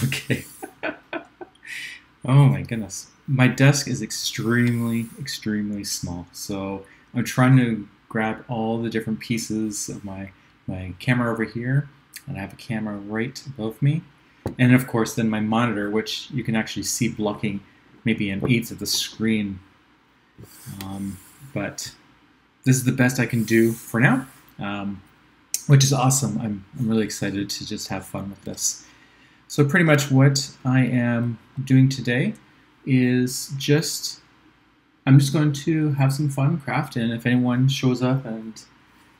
Okay. Oh my goodness. My desk is extremely, extremely small. So I'm trying to grab all the different pieces of my camera over here. And I have a camera right above me. And of course, then my monitor, which you can actually see blocking maybe an eighth of the screen. But this is the best I can do for now, which is awesome. I'm really excited to just have fun with this. So pretty much what I am doing today is I'm just going to have some fun crafting. And if anyone shows up and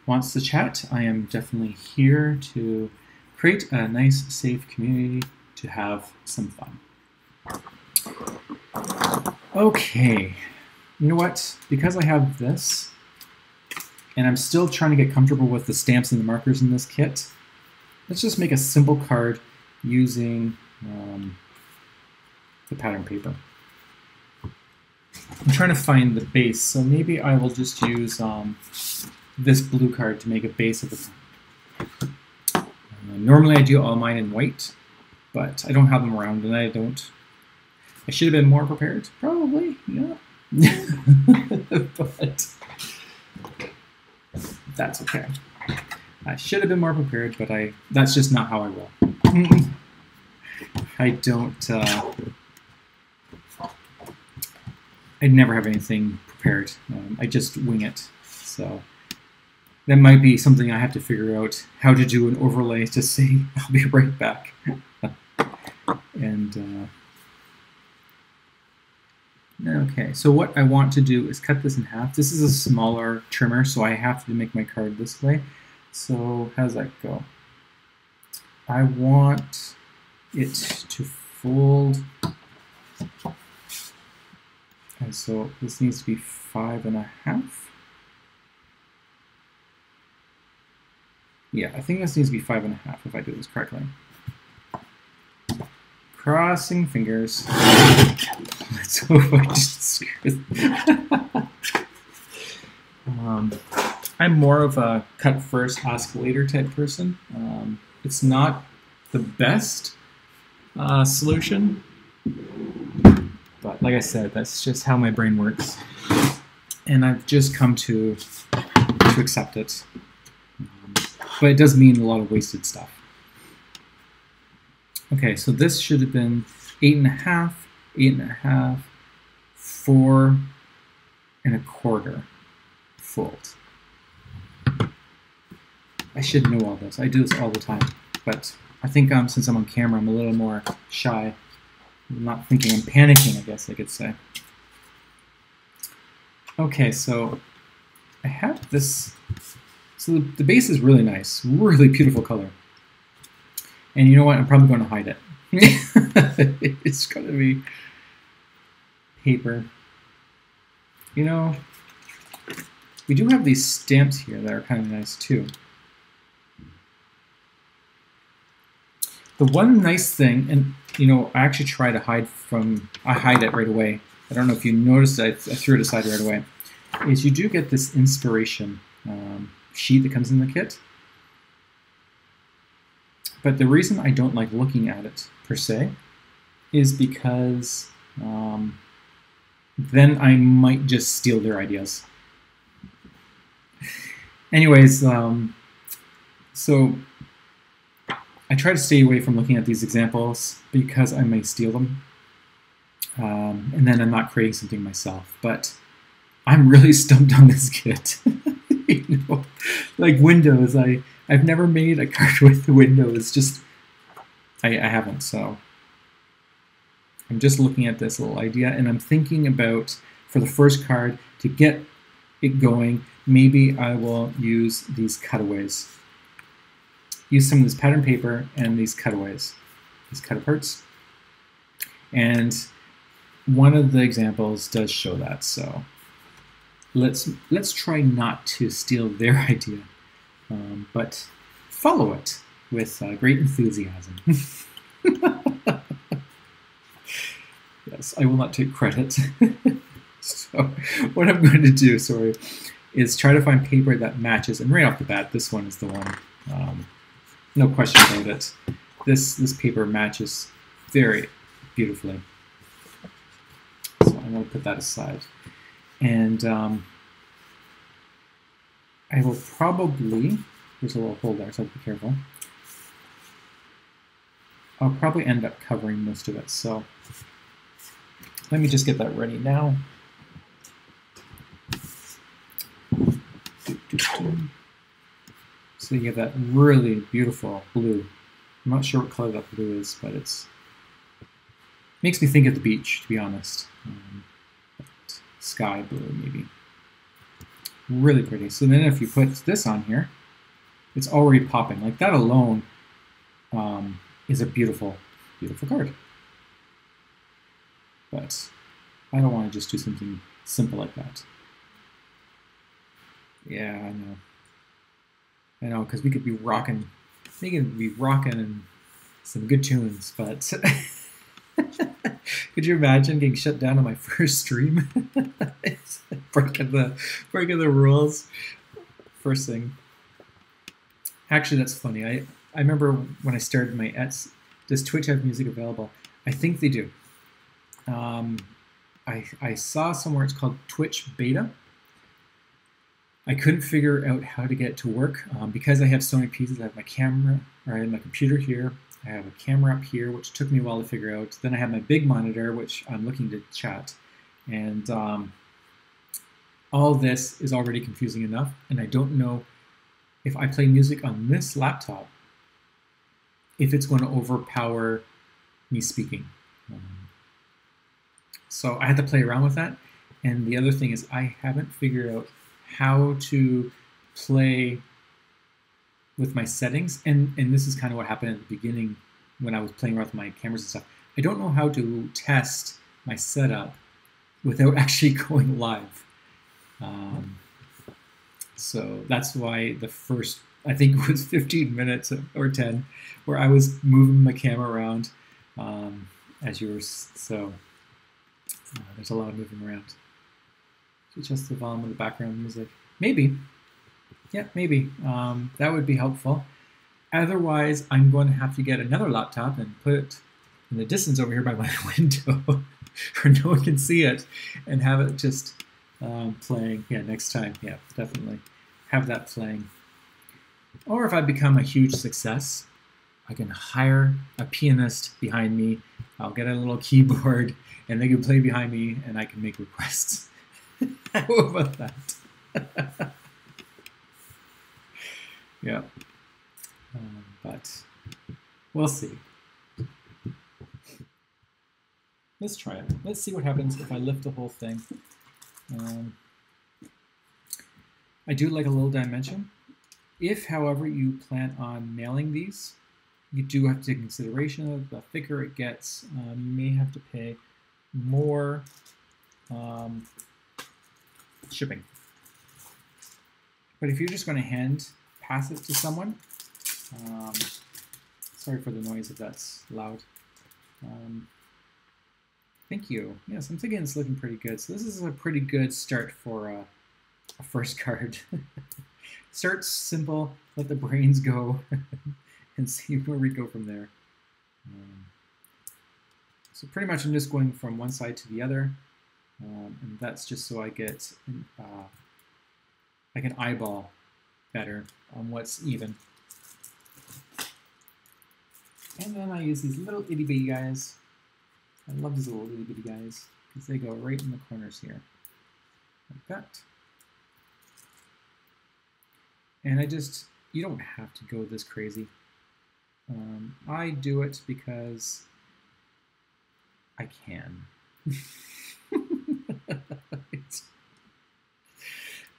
wants to chat, I am definitely here to create a nice, safe community to have some fun. Okay, you know what? Because I have this, and I'm still trying to get comfortable with the stamps and the markers in this kit, let's just make a simple card using the pattern paper. I'm trying to find the base, so maybe I will just use this blue card to make a base of the normally I do all mine in white, but I don't have them around, and I should have been more prepared, probably, yeah. But that's okay. I should have been more prepared, but that's just not how I roll. I never have anything prepared. I just wing it. So that might be something I have to figure out how to do an overlay to say I'll be right back. And okay, so what I want to do is cut this in half. This is a smaller trimmer, so I have to make my card this way. So how does that go? I want it to fold, and so this needs to be 5.5. Yeah, I think this needs to be 5.5 if I do this correctly. Crossing fingers. Let's hope I just screw I'm more of a cut first, ask later type person. It's not the best solution, but like I said, that's just how my brain works, and I've just come to accept it. But it does mean a lot of wasted stuff. Okay, so this should have been 8.5, 8.5, 4.25 fold. I should know all this. I do this all the time, but I think since I'm on camera, I'm a little more shy. I'm not thinking, I'm panicking, I guess I could say. Okay, so I have this. So the base is really nice, really beautiful color. And you know what? I'm probably going to hide it. It's going to be paper. You know, we do have these stamps here that are kind of nice too. The one nice thing, and you know, I actually try to hide it right away. I don't know if you noticed, I threw it aside right away. Is you do get this inspiration sheet that comes in the kit. But the reason I don't like looking at it, per se, is because then I might just steal their ideas. Anyways, so I try to stay away from looking at these examples because I may steal them. And then I'm not creating something myself. But I'm really stumped on this kit. You know, like Windows, I've never made a card with Windows, just I haven't, so I'm just looking at this little idea, and I'm thinking about, for the first card, to get it going, maybe I will use these cutaways. Use some of this pattern paper and these cutaways, these cut-aparts. And one of the examples does show that, so let's try not to steal their idea, but follow it with great enthusiasm. Yes, I will not take credit. So what I'm going to do, is try to find paper that matches, and right off the bat, this one is the one. No question about it. This paper matches very beautifully. So I'm going to put that aside. And I will probably, there's a little hole there, so be careful. I'll probably end up covering most of it. So let me just get that ready now. So you have that really beautiful blue. I'm not sure what color that blue is, but it's makes me think of the beach, to be honest. Sky blue, maybe. Really pretty. So then if you put this on here, it's already popping. Like that alone is a beautiful, beautiful card. But I don't want to just do something simple like that. Yeah, I know. I know, because we could be rocking, and some good tunes, but could you imagine getting shut down on my first stream? It's breaking the rules. First thing. Actually, that's funny. I remember when I started my Ets, does Twitch have music available? I think they do. I saw somewhere it's called Twitch Beta. I couldn't figure out how to get it to work because I have so many pieces. I have my camera, or I have my computer here. I have a camera up here, which took me a while to figure out. Then I have my big monitor, which I'm looking to chat. And all this is already confusing enough. And I don't know if I play music on this laptop, if it's going to overpower me speaking. So I had to play around with that. And the other thing is I haven't figured out how to play with my settings, and this is kind of what happened at the beginning when I was playing around with my cameras and stuff. I don't know how to test my setup without actually going live. So that's why the first, I think it was 15 minutes or 10, where I was moving my camera around as you were, so there's a lot of moving around. Just the volume of the background music. Maybe. Yeah, maybe. That would be helpful. Otherwise, I'm going to have to get another laptop and put it in the distance over here by my window where no one can see it, and have it just playing. Yeah, next time. Yeah, definitely. Have that playing. Or if I become a huge success, I can hire a pianist behind me. I'll get a little keyboard, and they can play behind me, and I can make requests. How about that? Yeah. But we'll see. Let's try it. Let's see what happens if I lift the whole thing. I do like a little dimension. If, however, you plan on mailing these, you do have to take consideration of the thicker it gets. You may have to pay more shipping. But if you're just going to hand pass it to someone, sorry for the noise if that's loud. Thank you. Yes, I'm thinking it's looking pretty good. So this is a pretty good start for a first card. Start simple, let the brains go, and see where we go from there. So pretty much I'm just going from one side to the other. And that's just so I get I can eyeball better on what's even. And then I use these little itty bitty guys. I love these little itty bitty guys because they go right in the corners here, like that. And you don't have to go this crazy. I do it because I can.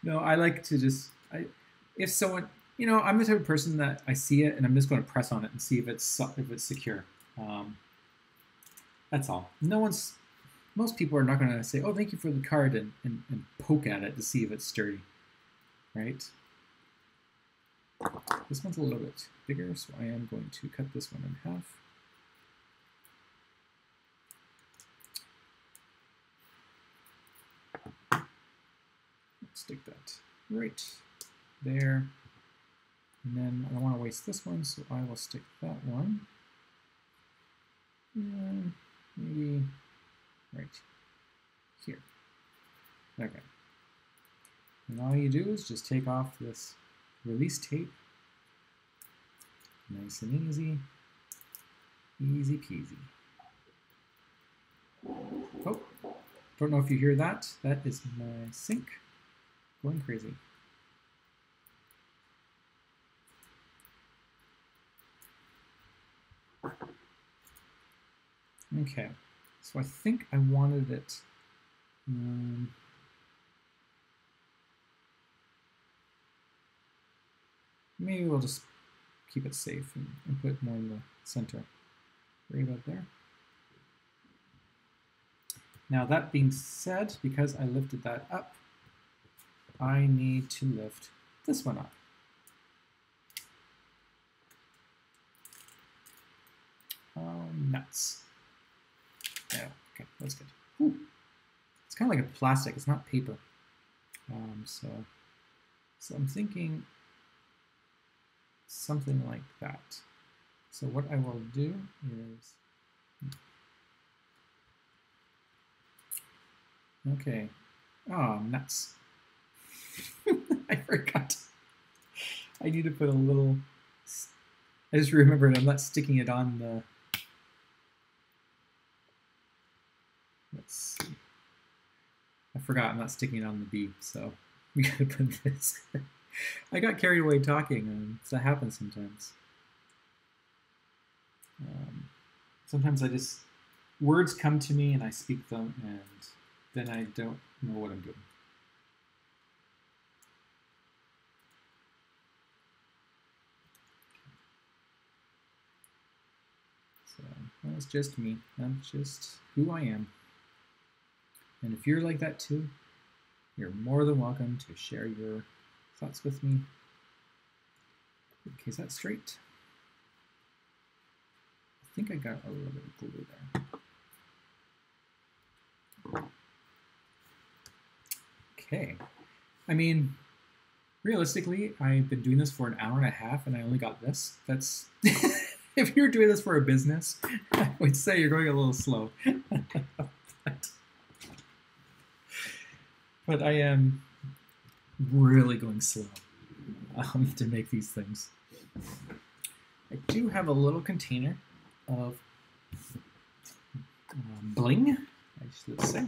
No, I like to just, if someone, I'm the type of person that I see it and I'm just going to press on it and see if it's secure. That's all. Most people are not going to say, oh, thank you for the card, and poke at it to see if it's sturdy, right? This one's a little bit bigger, so I am going to cut this one in half. Stick that right there. And then I don't want to waste this one, so I will stick that one maybe right here. Okay. And all you do is just take off this release tape. Nice and easy. Easy peasy. Oh, don't know if you hear that. That is my sink going crazy. Okay, so I think I wanted it. Maybe we'll just keep it safe and put more in the center. Right about there. Now that being said, because I lifted that up, I need to lift this one up. Oh, nuts. Yeah, okay, that's good. Ooh. It's kind of like a plastic, it's not paper. So I'm thinking something like that. So what I will do is, okay, oh, nuts. I forgot. I need to put a little, I just remembered I'm not sticking it on the, let's see. I forgot I'm not sticking it on the B, so we gotta put this. I got carried away talking, so that happens sometimes. Sometimes I just, words come to me and I speak them, and then I don't know what I'm doing. So that's just me. That's just who I am. And if you're like that too, you're more than welcome to share your thoughts with me. Okay, is that straight? I think I got a little bit of glue there. Okay. I mean, realistically, I've been doing this for an hour and a half and I only got this. That's, if you're doing this for a business, I would say you're going a little slow. But I am really going slow to make these things. I do have a little container of bling, I should say.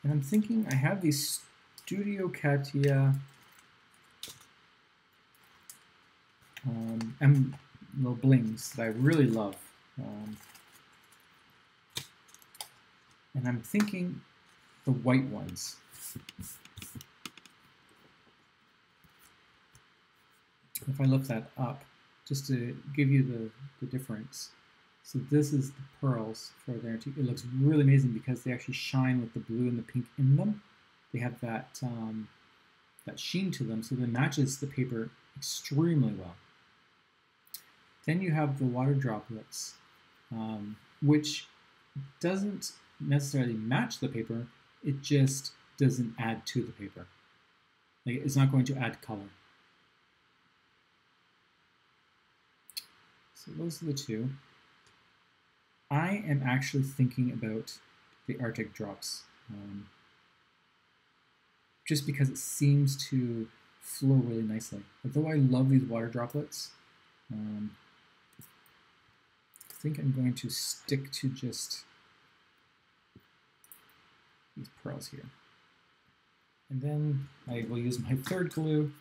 And I'm thinking I have these Studio Katia little blings that I really love. And I'm thinking the white ones. If I lift that up, just to give you the difference. So this is the pearls for there too. It looks really amazing because they actually shine with the blue and the pink in them. They have that that sheen to them, so it matches the paper extremely well. Then you have the water droplets, which doesn't necessarily match the paper. It just doesn't add to the paper. Like, it's not going to add color. So those are the two. I am actually thinking about the Arctic drops, just because it seems to flow really nicely. Although I love these water droplets, I think I'm going to stick to just these pearls here. And then I will use my third glue,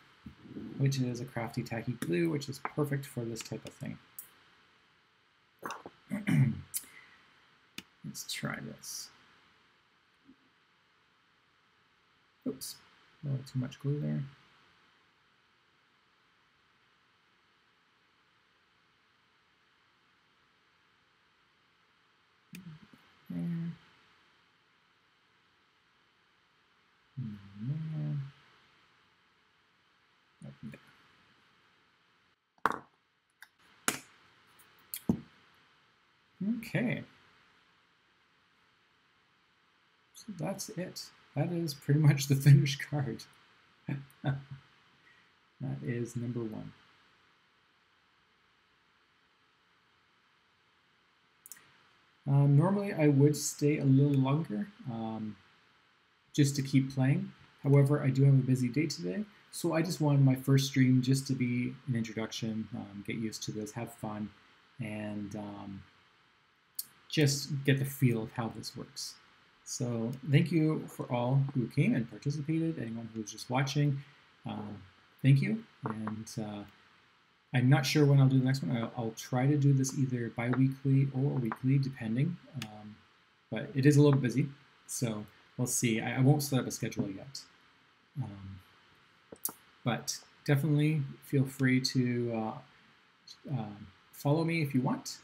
which is a Crafty Tacky glue, which is perfect for this type of thing. Let's try this. Oops, a little too much glue there. There. And there. Okay. So that's it. That is pretty much the finished card. That is number one. Normally, I would stay a little longer just to keep playing. However, I do have a busy day today, so I just wanted my first stream just to be an introduction, get used to this, have fun, and just get the feel of how this works. So thank you for all who came and participated, anyone who's just watching. Thank you, and I'm not sure when I'll do the next one. I'll try to do this either bi-weekly or weekly, depending, but it is a little busy, so we'll see. I won't set up a schedule yet. But definitely feel free to follow me if you want,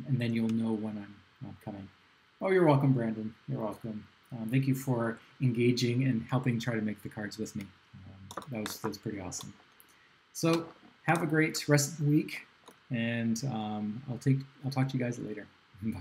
and then you'll know when I'm coming. Oh, you're welcome, Brandon. You're welcome. Thank you for engaging and helping try to make the cards with me. That was pretty awesome. So have a great rest of the week, and I'll talk to you guys later. Bye.